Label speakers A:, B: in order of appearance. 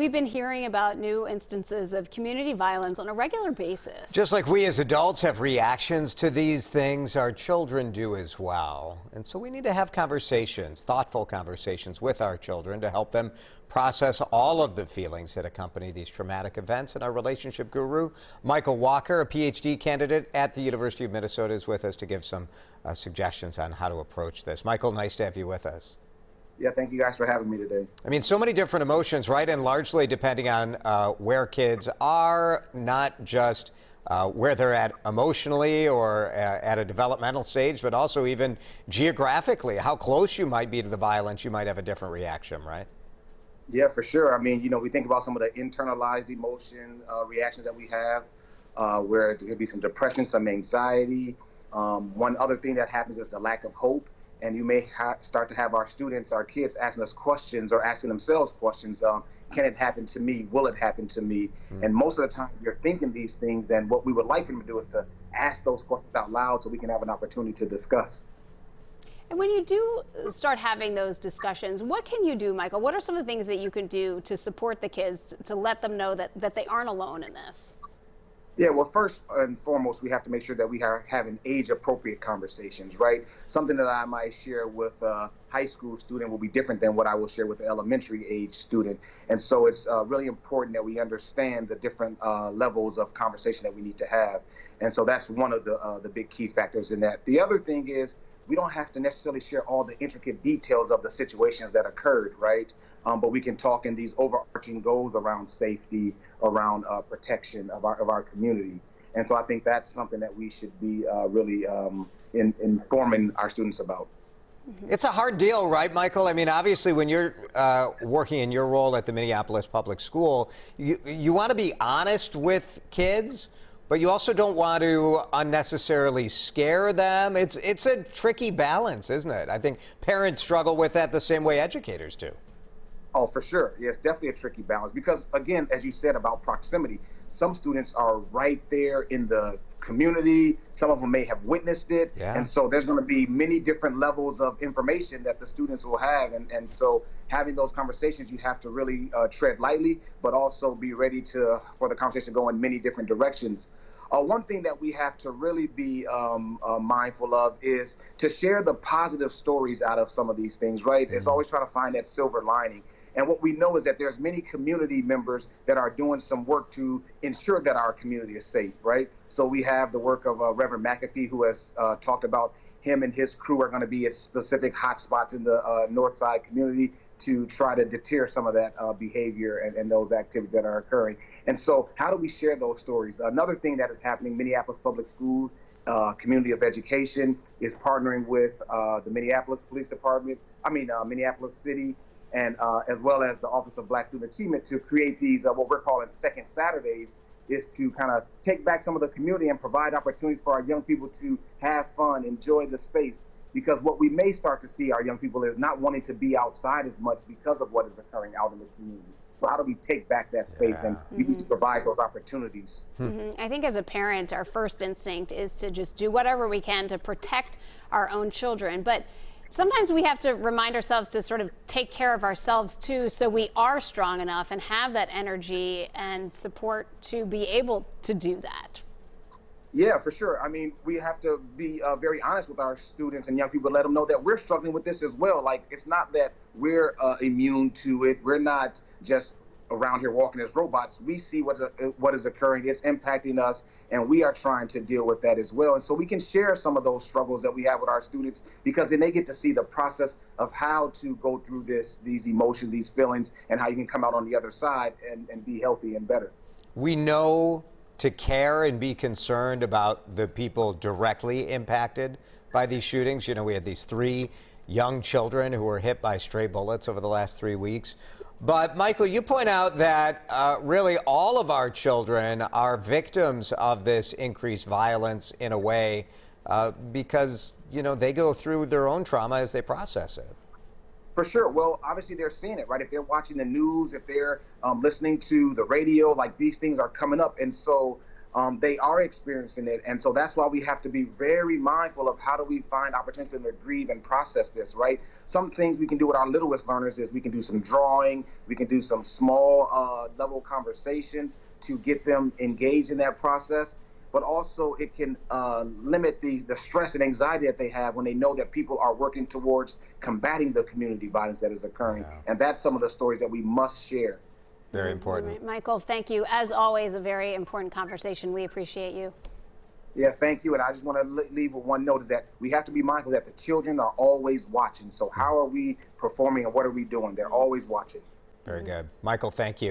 A: we've been hearing about new instances of community violence on a regular basis.
B: Just like we as adults have reactions to these things, our children do as well. And so we need to have conversations, thoughtful conversations with our children to help them process all of the feelings that accompany these traumatic events. And our relationship guru, Michael Walker, a PhD candidate at the University of Minnesota, is with us to give some suggestions on how to approach this. Michael, nice to have you with us.
C: Yeah, thank you guys for having me today.
B: I mean, so many different emotions, right? And largely depending on where kids are, not just where they're at emotionally or at a developmental stage, but also even geographically, how close you might be to the violence, you might have a different reaction, right?
C: Yeah, for sure. I mean, we think about some of the internalized emotion reactions that we have, where there could be some depression, some anxiety. One other thing that happens is the lack of hope. And you may start to have our students, our kids asking us questions or asking themselves questions. Can it happen to me? Will it happen to me? And most of the time you're thinking these things, and what we would like them to do is to ask those questions out loud so we can have an opportunity to discuss.
A: And when you do start having those discussions, what can you do, Michael? What are some of the things that you can do to support the kids, to let them know that they aren't alone in this?
C: Yeah, well, first and foremost, we have to make sure that we are having age-appropriate conversations, right? Something that I might share with a high school student will be different than what I will share with an elementary age student. And so it's really important that we understand the different levels of conversation that we need to have. And so that's one of the big key factors in that. The other thing is, we don't have to necessarily share all the intricate details of the situations that occurred, right? But we can talk in these overarching goals around safety, around protection of our community. And so I think that's something that we should be really informing our students about.
B: It's a hard deal, right, Michael? I mean, obviously, when you're working in your role at the Minneapolis Public School, you want to be honest with kids, but you also don't want to unnecessarily scare them. It's a tricky balance, isn't it? I think parents struggle with that the same way educators do.
C: Oh, for sure. Yeah, it's definitely a tricky balance because, again, as you said about proximity, some students are right there in the community. Some of them may have witnessed it. Yeah. And so there's going to be many different levels of information that the students will have. And so having those conversations, you have to really tread lightly, but also be ready for the conversation to go in many different directions. One thing that we have to really be mindful of is to share the positive stories out of some of these things, right? Mm-hmm. It's always trying to find that silver lining. And what we know is that there's many community members that are doing some work to ensure that our community is safe, right? So we have the work of Reverend McAfee, who has talked about him and his crew are going to be at specific hotspots in the North Side community to try to deter some of that behavior and those activities that are occurring. And so how do we share those stories? Another thing that is happening, Minneapolis Public Schools, Community of Education is partnering with the Minneapolis Police Department, Minneapolis City, and as well as the Office of Black Student Achievement to create these, what we're calling Second Saturdays, is to kind of take back some of the community and provide opportunities for our young people to have fun, enjoy the space. Because what we may start to see our young people is not wanting to be outside as much because of what is occurring out in the community. So how do we take back that space? And we need to provide those opportunities.
A: I think as a parent, our first instinct is to just do whatever we can to protect our own children. But sometimes we have to remind ourselves to sort of take care of ourselves too, so we are strong enough and have that energy and support to be able to do that.
C: Yeah, for sure. I mean, we have to be very honest with our students and young people, let them know that we're struggling with this as well. Like, it's not that we're immune to it. We're not just around here walking as robots. We see what is occurring. It's impacting us, and we are trying to deal with that as well. And so we can share some of those struggles that we have with our students, because then they get to see the process of how to go through these emotions, these feelings, and how you can come out on the other side and be healthy and better.
B: We know to care and be concerned about the people directly impacted by these shootings. You know, we had these 3 young children who were hit by stray bullets over the last 3 weeks. But Michael, you point out that really all of our children are victims of this increased violence in a way because, they go through their own trauma as they process it.
C: For sure. Well, obviously they're seeing it, right? If they're watching the news, if they're listening to the radio, like, these things are coming up. And so they are experiencing it. And so that's why we have to be very mindful of how do we find opportunity to grieve and process this, right? Some things we can do with our littlest learners is we can do some drawing, we can do some small level conversations to get them engaged in that process. But also it can limit the stress and anxiety that they have when they know that people are working towards combating the community violence that is occurring. Yeah. And that's some of the stories that we must share.
B: Very important.
A: Right. Michael, thank you. As always, a very important conversation. We appreciate you.
C: Yeah, thank you. And I just want to leave with one note is that we have to be mindful that the children are always watching. So how are we performing and what are we doing? They're always watching.
B: Very good. Michael, thank you.